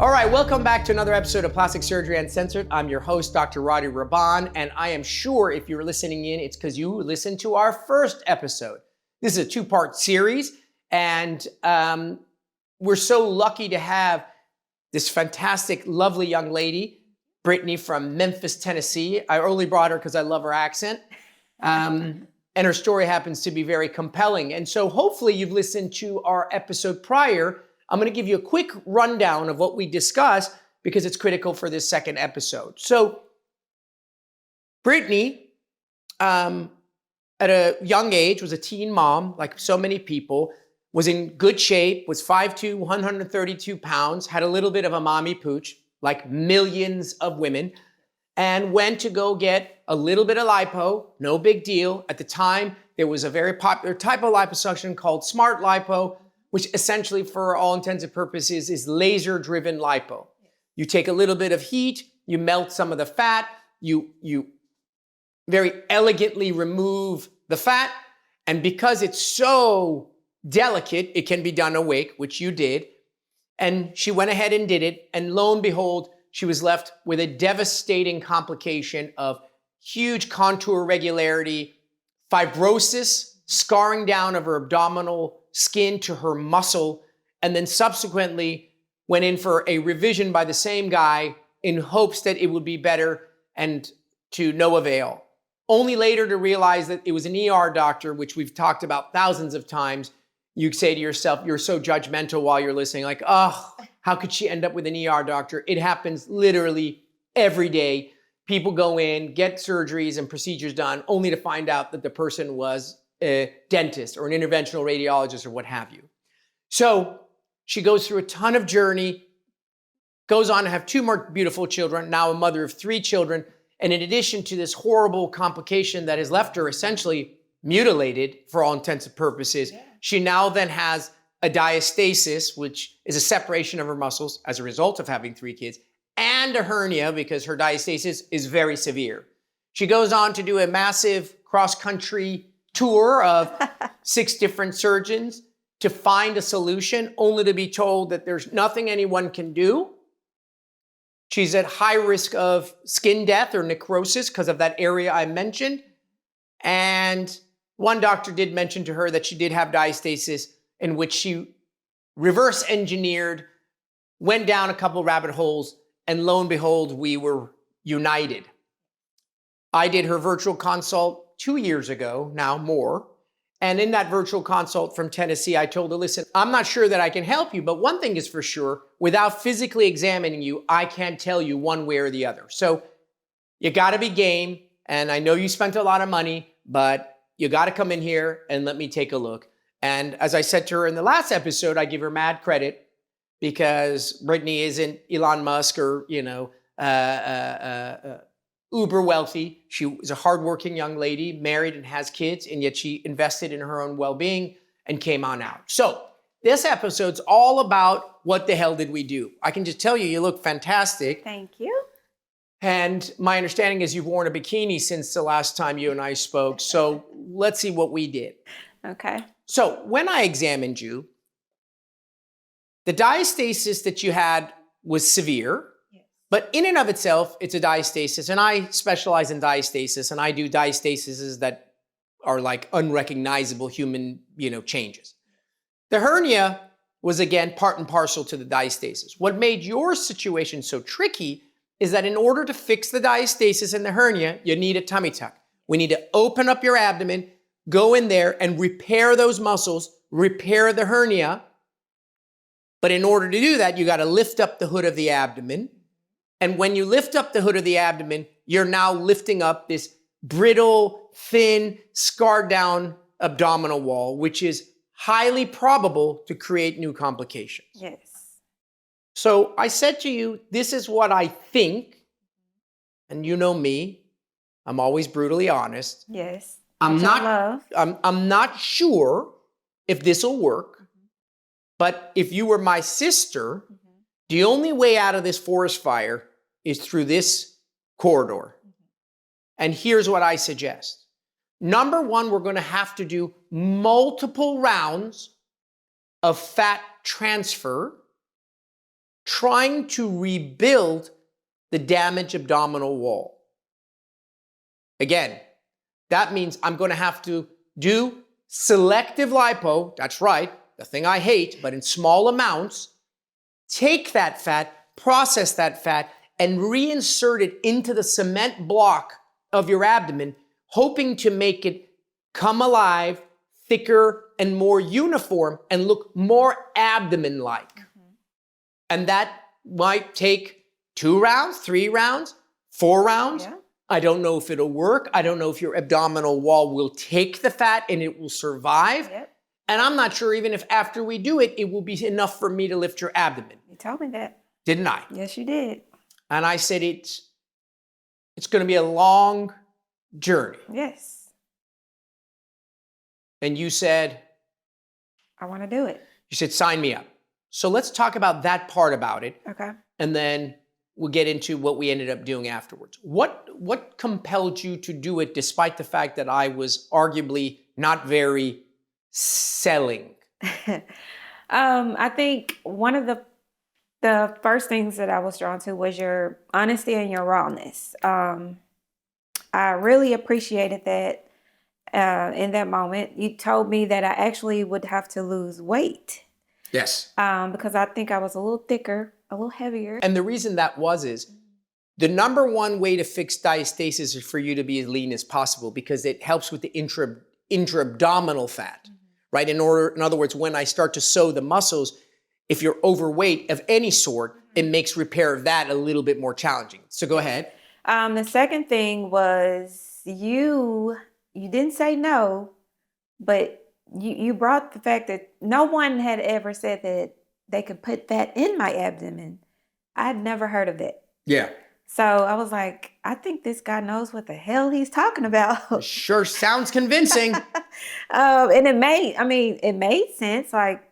All right, welcome back to another episode of Plastic Surgery Uncensored. I'm your host, Dr. Rady Rahban, and I am sure if you're listening in, it's because you listened to our first episode. This is a two-part series, and we're so lucky to have this fantastic, lovely young lady, Brittany from Memphis, Tennessee. I only brought her because I love her accent, and her story happens to be very compelling. And so hopefully you've listened to our episode prior. I'm going to give you a quick rundown of what we discussed because it's critical for this second episode. So, Brittany, at a young age, was a teen mom, like so many people, was in good shape, was 5'2", 132 pounds, had a little bit of a mommy pooch, like millions of women, and went to go get a little bit of lipo, no big deal. At the time, there was a very popular type of liposuction called Smart Lipo, which essentially, for all intents and purposes, is laser-driven lipo. You take a little bit of heat, you melt some of the fat, you very elegantly remove the fat, and because it's so delicate, it can be done awake, which you did. And she went ahead and did it, and lo and behold, she was left with a devastating complication of huge contour irregularity, fibrosis, scarring down of her abdominal skin to her muscle, and then subsequently went in for a revision by the same guy in hopes that it would be better, and to no avail. Only later to realize that it was an ER doctor, which we've talked about thousands of times. You say to yourself, you're so judgmental while you're listening, like, oh, how could she end up with an ER doctor? It happens literally every day. People go in, get surgeries and procedures done, only to find out that the person was a dentist or an interventional radiologist or what have you. So she goes through a ton of journey, goes on to have two more beautiful children, now a mother of 3 children. And in addition to this horrible complication that has left her essentially mutilated for all intents and purposes, she now then has a diastasis, which is a separation of her muscles as a result of having 3 kids, and a hernia because her diastasis is very severe. She goes on to do a massive cross-country tour of 6 different surgeons to find a solution, only to be told that there's nothing anyone can do. She's at high risk of skin death or necrosis because of that area I mentioned. And one doctor did mention to her that she did have diastasis, in which she reverse engineered, went down a couple rabbit holes, and lo and behold, we were united. I did her virtual consult 2 years ago, now more. And in that virtual consult from Tennessee, I told her, listen, I'm not sure that I can help you, but one thing is for sure, without physically examining you, I can't tell you one way or the other. So you gotta be game, and I know you spent a lot of money, but you gotta come in here and let me take a look. And as I said to her in the last episode, I give her mad credit because Brittany isn't Elon Musk or, uber wealthy. She was a hardworking young lady, married and has kids, and yet she invested in her own well-being and came on out. So this episode's all about what the hell did we do? I can just tell you, you look fantastic. Thank you. And my understanding is you've worn a bikini since the last time you and I spoke. So let's see what we did. Okay. So when I examined you, the diastasis that you had was severe. But in and of itself, it's a diastasis, and I specialize in diastasis, and I do diastases that are like unrecognizable human, changes. The hernia was, again, part and parcel to the diastasis. What made your situation so tricky is that in order to fix the diastasis and the hernia, you need a tummy tuck. We need to open up your abdomen, go in there and repair those muscles, repair the hernia. But in order to do that, you got to lift up the hood of the abdomen. And when you lift up the hood of the abdomen, you're now lifting up this brittle, thin, scarred down abdominal wall, which is highly probable to create new complications. Yes. So I said to you, this is what I think, and you know me, I'm always brutally honest. Yes. I'm not sure if this will work, but if you were my sister, the only way out of this forest fire is through this corridor. And here's what I suggest. Number one, we're going to have to do multiple rounds of fat transfer trying to rebuild the damaged abdominal wall. Again, that means I'm going to have to do selective lipo, that's right, the thing I hate, but in small amounts, take that fat, process that fat, and reinsert it into the cement block of your abdomen, hoping to make it come alive, thicker, and more uniform, and look more abdomen-like. Mm-hmm. And that might take 2 rounds, 3 rounds, 4 rounds. Yeah. I don't know if it'll work. I don't know if your abdominal wall will take the fat and it will survive. Yep. And I'm not sure even if after we do it, it will be enough for me to lift your abdomen. You told me that. Didn't I? Yes, you did. And I said it's going to be a long journey. Yes. And you said? I want to do it. You said, sign me up. So let's talk about that part about it. Okay. And then we'll get into what we ended up doing afterwards. What compelled you to do it despite the fact that I was arguably not very selling? I think one of the first things that I was drawn to was your honesty and your rawness. I really appreciated that in that moment. You told me that I actually would have to lose weight. Yes. Because I think I was a little thicker, a little heavier. And the reason that is the number one way to fix diastasis is for you to be as lean as possible because it helps with the intra-abdominal fat, right? In other words, when I start to sew the muscles, if you're overweight of any sort, it makes repair of that a little bit more challenging. So go ahead. The second thing was you didn't say no, but you brought the fact that no one had ever said that they could put fat in my abdomen. I'd never heard of that. Yeah. So I was like, I think this guy knows what the hell he's talking about. Sure sounds convincing. And it made sense. Like,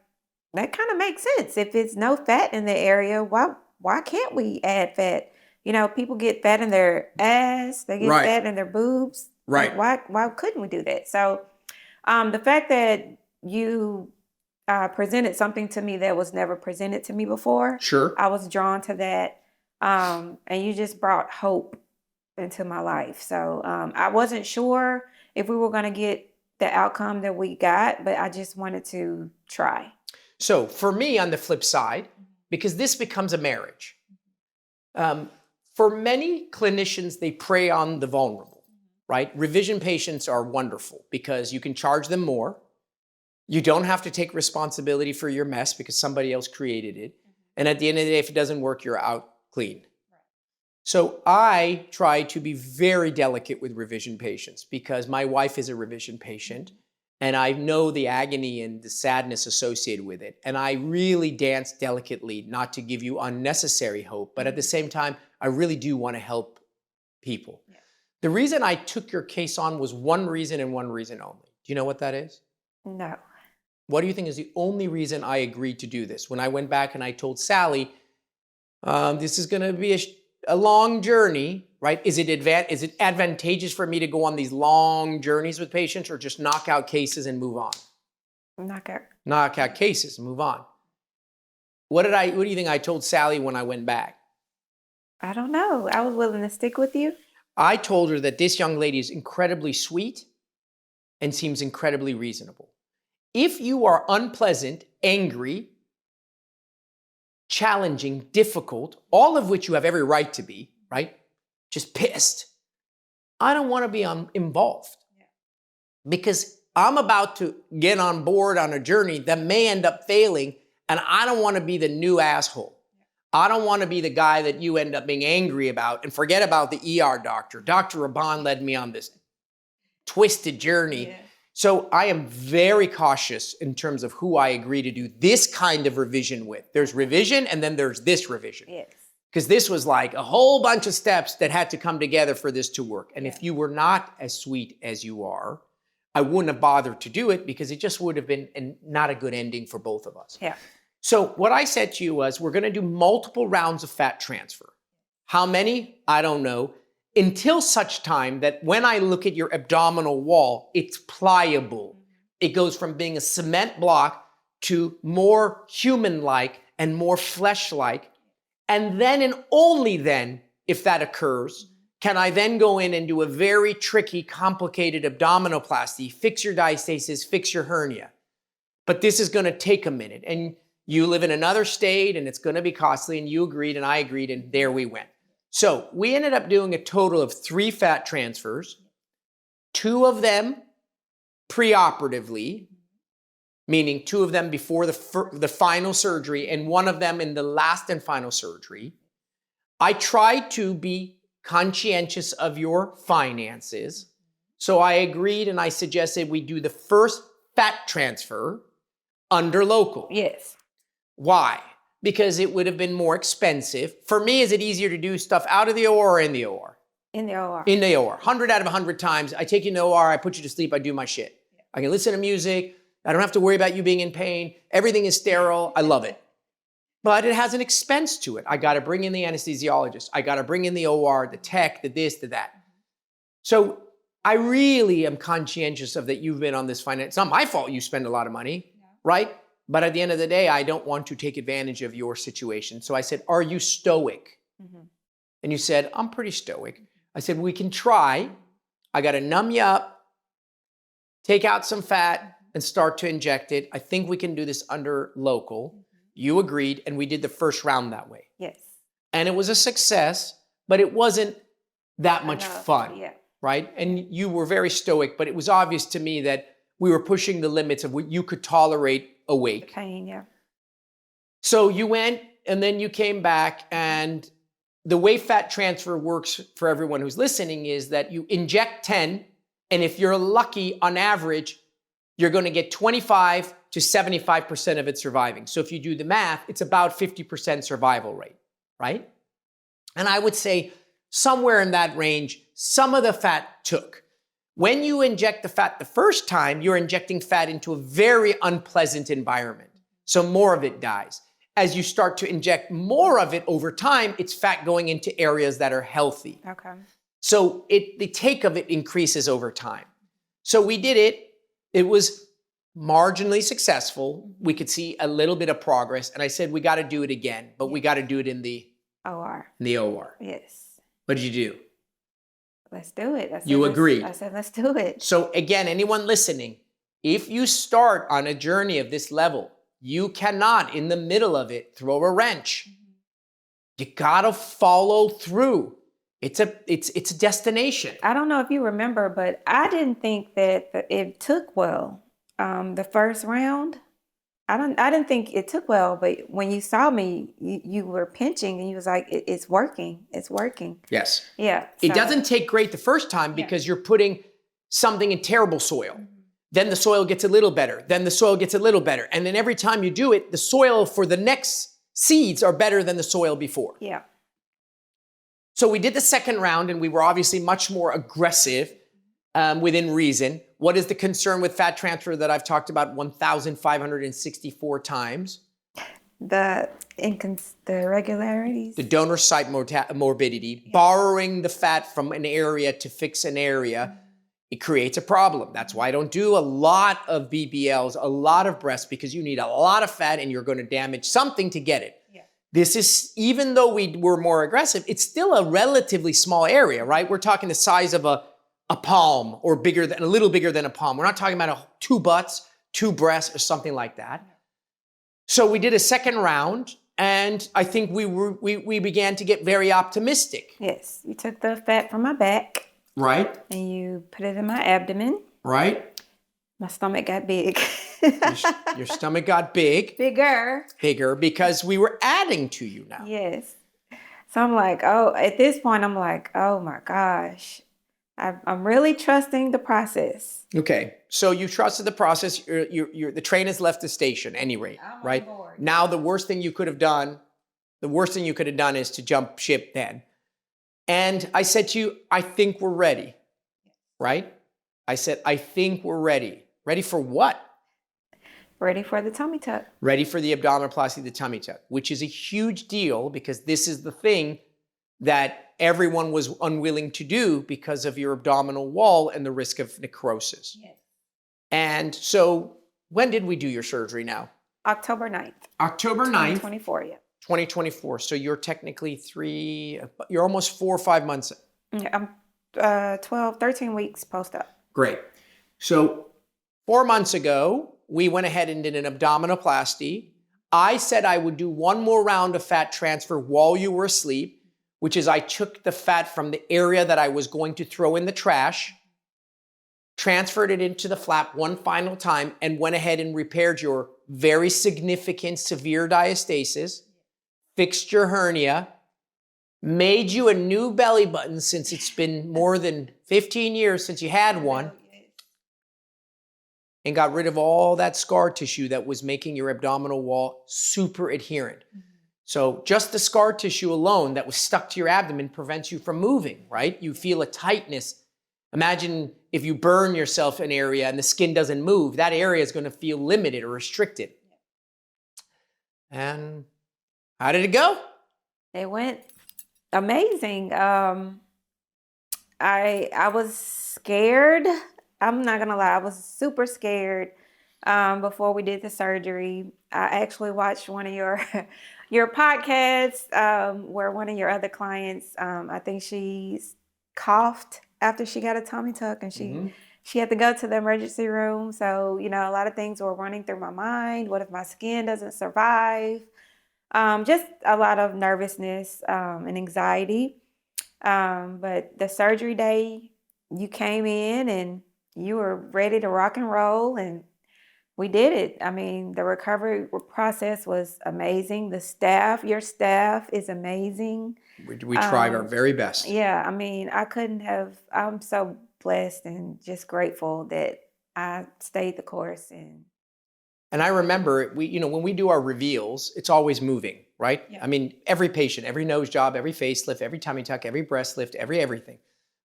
that kind of makes sense. If it's no fat in the area, why can't we add fat? You know, people get fat in their ass, they get fat in their boobs. Right. Like, why couldn't we do that? So the fact that you presented something to me that was never presented to me before. Sure. I was drawn to that. And you just brought hope into my life. So I wasn't sure if we were going to get the outcome that we got, but I just wanted to try. So for me, on the flip side, because this becomes a marriage, for many clinicians, they prey on the vulnerable, right? Revision patients are wonderful because you can charge them more. You don't have to take responsibility for your mess because somebody else created it. And at the end of the day, if it doesn't work, you're out clean. So I try to be very delicate with revision patients because my wife is a revision patient and I know the agony and the sadness associated with it. And I really dance delicately not to give you unnecessary hope, but at the same time, I really do want to help people. Yeah. The reason I took your case on was one reason and one reason only. Do you know what that is? No. What do you think is the only reason I agreed to do this? When I went back and I told Sally, this is going to be a long journey, right? Is it advantageous for me to go on these long journeys with patients or just knock out cases and move on? Knock out cases and move on. What do you think I told Sally when I went back? I don't know. I was willing to stick with you. I told her that this young lady is incredibly sweet and seems incredibly reasonable. If you are unpleasant, angry, challenging, difficult, all of which you have every right to be, right? Just pissed. I don't want to be involved because I'm about to get on board on a journey that may end up failing and I don't want to be the new asshole. I don't want to be the guy that you end up being angry about and forget about the ER doctor. Dr. Rahban led me on this twisted journey. Yeah. So I am very cautious in terms of who I agree to do this kind of revision with. There's revision and then there's this revision. Yes. Because this was like a whole bunch of steps that had to come together for this to work. And if you were not as sweet as you are, I wouldn't have bothered to do it because it just would have been not a good ending for both of us. Yeah. So what I said to you was, we're going to do multiple rounds of fat transfer. How many? I don't know. Until such time that when I look at your abdominal wall, it's pliable. It goes from being a cement block to more human-like and more flesh-like And then and only then, if that occurs, can I then go in and do a very tricky, complicated abdominoplasty, fix your diastasis, fix your hernia. But this is going to take a minute. And you live in another state and it's going to be costly, and you agreed and I agreed, and there we went. So we ended up doing a total of 3 fat transfers, 2 of them preoperatively, meaning 2 of them before the final surgery and 1 of them in the last and final surgery. I tried to be conscientious of your finances. So I agreed and I suggested we do the first fat transfer under local. Yes. Why? Because it would have been more expensive. For me, is it easier to do stuff out of the OR or in the OR? In the OR. In the OR. 100 out of 100 times, I take you in the OR, I put you to sleep, I do my shit. I can listen to music. I don't have to worry about you being in pain. Everything is sterile. I love it. But it has an expense to it. I got to bring in the anesthesiologist. I got to bring in the OR, the tech, the this, the that. So I really am conscientious of that you've been on this finance. It's not my fault you spend a lot of money, right? But at the end of the day, I don't want to take advantage of your situation. So I said, are you stoic? And you said, I'm pretty stoic. I said, we can try. I got to numb you up, take out some fat, and start to inject it. I think we can do this under local. You agreed, and we did the first round that way. Yes. And it was a success, but it wasn't that much fun, right? And you were very stoic, but it was obvious to me that we were pushing the limits of what you could tolerate awake. The pain, yeah. So you went, and then you came back, and the way fat transfer works for everyone who's listening is that you inject 10, and if you're lucky, on average, you're going to get 25 to 75% of it surviving. So if you do the math, it's about 50% survival rate, right? And I would say somewhere in that range, some of the fat took. When you inject the fat the first time, you're injecting fat into a very unpleasant environment. So more of it dies. As you start to inject more of it over time, it's fat going into areas that are healthy. Okay. So the take of it increases over time. So we did it. It was marginally successful. We could see a little bit of progress. And I said, we got to do it again, but we got to do it in the OR. In the OR. Yes. What did you do? Let's do it. You agreed. I said, let's do it. So again, anyone listening, if you start on a journey of this level, you cannot, in the middle of it, throw a wrench. You got to follow through. It's a destination. I don't know if you remember, but I didn't think that it took well. The first round, I didn't think it took well. But when you saw me, you were pinching, and you was like, "It's working. It's working." Yes. Yeah. It doesn't take great the first time because you're putting something in terrible soil. Then the soil gets a little better. Then the soil gets a little better, and then every time you do it, the soil for the next seeds are better than the soil before. Yeah. So we did the second round, and we were obviously much more aggressive within reason. What is the concern with fat transfer that I've talked about 1,564 times? The irregularities. The donor site morbidity, borrowing the fat from an area to fix an area, it creates a problem. That's why I don't do a lot of BBLs, a lot of breasts, because you need a lot of fat and you're going to damage something to get it. This is, even though we were more aggressive, it's still a relatively small area, right? We're talking the size of a palm or a little bigger than a palm. We're not talking about 2 butts, 2 breasts or something like that. So we did a second round, and I think we began to get very optimistic. Yes, you took the fat from my back. Right. And you put it in my abdomen. Right. My stomach got big. Your stomach got big. Bigger because we were adding to you now. Yes. So I'm like, at this point, I'm like, oh my gosh. I'm really trusting the process. Okay. So you trusted the process. The train has left the station at any rate, right? Now the worst thing you could have done is to jump ship then. And I said to you, I think we're ready, right? I said, I think we're ready. Ready for what? Ready for the tummy tuck. Ready for the abdominoplasty, the tummy tuck, which is a huge deal because this is the thing that everyone was unwilling to do because of your abdominal wall and the risk of necrosis. Yes. And so when did we do your surgery now? October 9th. October 9th. 2024, yeah. 2024. So you're technically you're almost 4 or 5 months. Yeah, I'm 12, 13 weeks post-op. Great. So 4 months ago, we went ahead and did an abdominoplasty. I said I would do one more round of fat transfer while you were asleep, which is I took the fat from the area that I was going to throw in the trash, transferred it into the flap one final time, and went ahead and repaired your very significant severe diastasis, fixed your hernia, made you a new belly button since it's been more than 15 years since you had one, and got rid of all that scar tissue that was making your abdominal wall super adherent. So just the scar tissue alone that was stuck to your abdomen prevents you from moving, right? You feel a tightness. Imagine if you burn yourself an area and the skin doesn't move, that area is going to feel limited or restricted. And how did it go? It went amazing. I was scared. I'm not gonna lie, I was super scared before we did the surgery. I actually watched one of your your podcasts where one of your other clients, I think she coughed after she got a tummy tuck, and she had to go to the emergency room. So, you know, a lot of things were running through my mind. What if my skin doesn't survive? Just a lot of nervousness and anxiety. But the surgery day, you came in and you were ready to rock and roll, and we did it. I mean, the recovery process was amazing. Your staff is amazing. We tried our very best. Yeah, I mean, I'm so blessed and just grateful that I stayed the course. And I remember, when we do our reveals, it's always moving, right? Yeah. I mean, every patient, every nose job, every facelift, every tummy tuck, every breast lift, everything.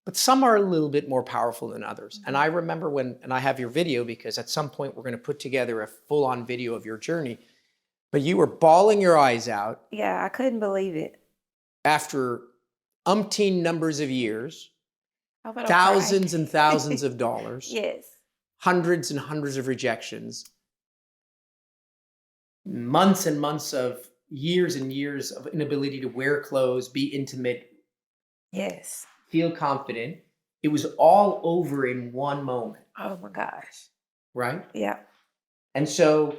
But some are a little bit more powerful than others. And I remember and I have your video because at some point we're going to put together a full-on video of your journey, but you were bawling your eyes out. Yeah, I couldn't believe it. After umpteen numbers of years, I would've thousands cried. and thousands of dollars, Yes. hundreds and hundreds of rejections, months and months of years and years of inability to wear clothes, be intimate, Yes. feel confident. It was all over in one moment, Oh my gosh. right? Yeah. And so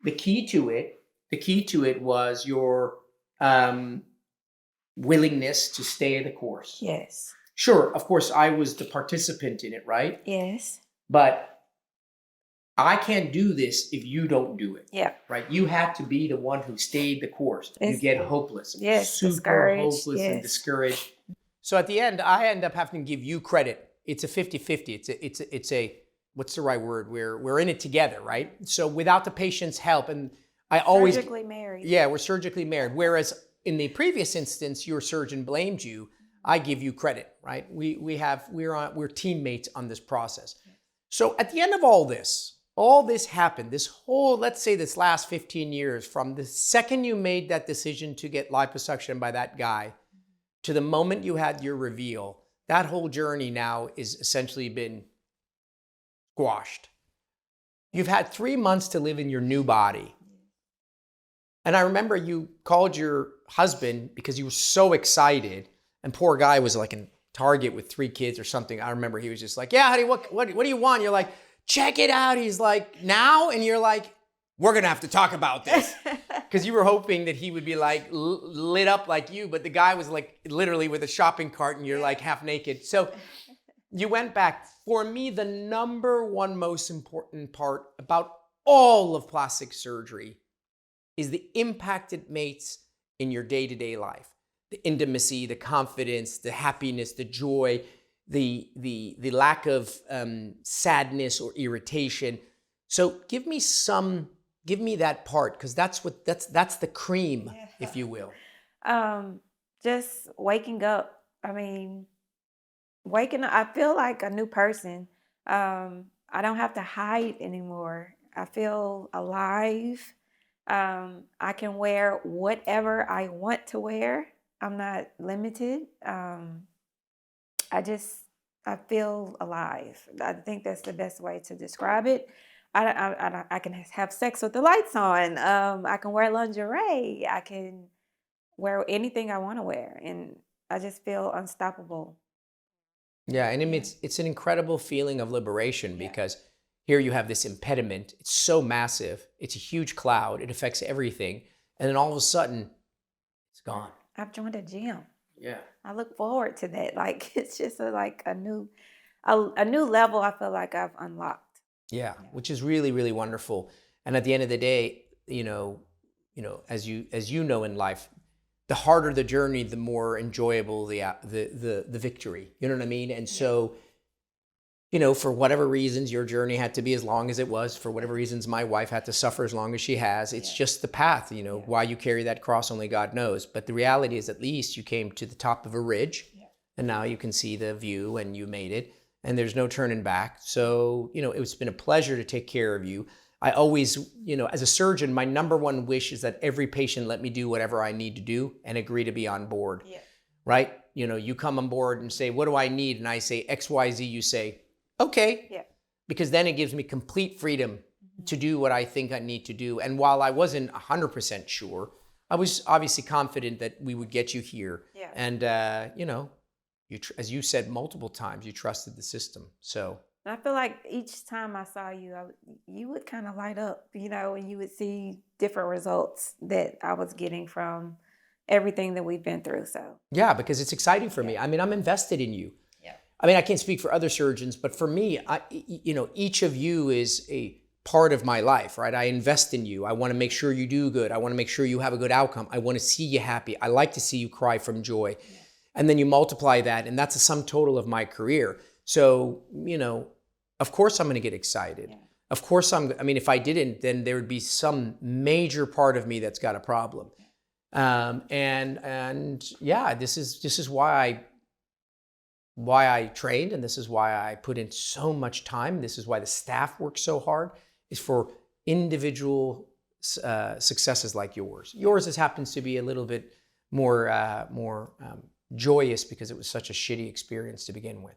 the key to it was your willingness to stay the course. Yes. Sure, of course, I was the participant in it, right? Yes. But I can't do this if you don't do it. Yeah. Right? You had to be the one who stayed the course. You get hopeless. Yes, Super discouraged, hopeless and yes. discouraged. So at the end, I end up having to give you credit. It's a 50-50. It's a what's the right word? We're in it together, right? So without the patient's help, and I always Surgically married. Yeah, we're surgically married. Whereas in the previous instance, your surgeon blamed you. I give you credit, right? We're teammates on this process. So at the end of all this happened, let's say this last 15 years, from the second you made that decision to get liposuction by that guy to the moment you had your reveal, that whole journey now is essentially been squashed. You've had 3 months to live in your new body. And I remember you called your husband because you were so excited, and poor guy was like in Target with 3 kids or something. I remember he was just like, yeah, honey, what do you want? You're like, check it out. He's like, now? And you're like, we're going to have to talk about this. Because you were hoping that he would be like lit up like you, but the guy was like literally with a shopping cart and you're like half naked. So you went back. For me, the number one most important part about all of plastic surgery is the impact it makes in your day-to-day life. The intimacy, the confidence, the happiness, the joy, the lack of sadness or irritation. So give me that part, because that's the cream, if you will. Just waking up. I mean, waking up, I feel like a new person. I don't have to hide anymore. I feel alive. I can wear whatever I want to wear. I'm not limited. I feel alive. I think that's the best way to describe it. I can have sex with the lights on. I can wear lingerie. I can wear anything I want to wear, and I just feel unstoppable. Yeah, and it's an incredible feeling of liberation because here you have this impediment. It's so massive. It's a huge cloud. It affects everything. And then all of a sudden, it's gone. I've joined a gym. Yeah. I look forward to that. Like it's just a new level I feel like I've unlocked. Yeah, which is really, really wonderful. And at the end of the day, as you know in life, the harder the journey, the more enjoyable the victory. You know what I mean? And so, for whatever reasons, your journey had to be as long as it was. For whatever reasons, my wife had to suffer as long as she has. It's just the path. Why you carry that cross, only God knows. But the reality is, at least you came to the top of a ridge, and now you can see the view, and you made it. And there's no turning back. So, it's been a pleasure to take care of you. I always, as a surgeon, my number one wish is that every patient let me do whatever I need to do and agree to be on board, right? You come on board and say, what do I need? And I say X, Y, Z, you say, okay, because then it gives me complete freedom to do what I think I need to do. And while I wasn't 100% sure, I was obviously confident that we would get you here. And, as you said multiple times, you trusted the system. So I feel like each time I saw you, you would kind of light up, and you would see different results that I was getting from everything that we've been through. So yeah, because it's exciting for me. I mean, I'm invested in you. I mean, I can't speak for other surgeons, but for me, each of you is a part of my life, right? I invest in you. I want to make sure you do good. I want to make sure you have a good outcome. I want to see you happy. I like to see you cry from joy. And then you multiply that, and that's a sum total of my career. So, of course I'm going to get excited. Of course if I didn't, then there would be some major part of me that's got a problem. This is why I trained, and this is why I put in so much time. This is why the staff works so hard, is for individual successes like yours. Yours happens to be a little bit more joyous because it was such a shitty experience to begin with.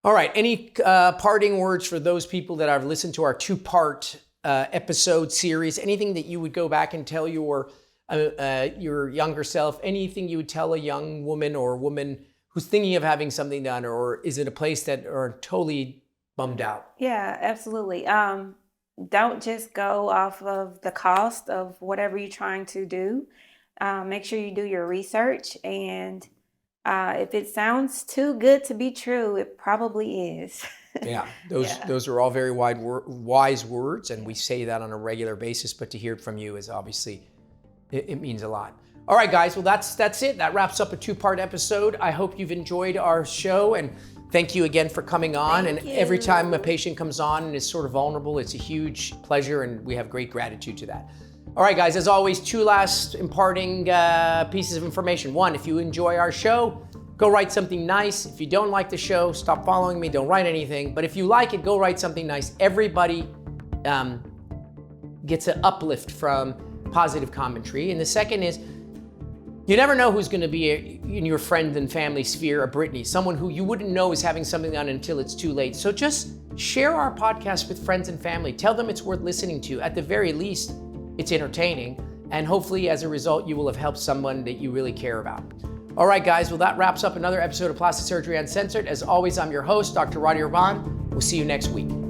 All right, any parting words for those people that have listened to our two-part episode series? Anything that you would go back and tell your younger self? Anything you would tell a young woman or woman who's thinking of having something done, or is it a place that are totally bummed out? Yeah, absolutely. Don't just go off of the cost of whatever you're trying to do. Make sure you do your research, and if it sounds too good to be true, it probably is. Those are all very wise words, and we say that on a regular basis, but to hear it from you is obviously, it means a lot. All right, guys, well, that's it. That wraps up a two-part episode. I hope you've enjoyed our show, and thank you again for coming on. Thank you. Every time a patient comes on and is sort of vulnerable, it's a huge pleasure, and we have great gratitude to that. All right, guys, as always, two last imparting pieces of information. One, if you enjoy our show, go write something nice. If you don't like the show, stop following me, don't write anything. But if you like it, go write something nice. Everybody gets an uplift from positive commentary. And the second is, you never know who's going to be in your friend and family sphere a Brittany, someone who you wouldn't know is having something done until it's too late. So just share our podcast with friends and family. Tell them it's worth listening to. At the very least, it's entertaining. And hopefully, as a result, you will have helped someone that you really care about. All right, guys, well, that wraps up another episode of Plastic Surgery Uncensored. As always, I'm your host, Dr. Rady Rahban. We'll see you next week.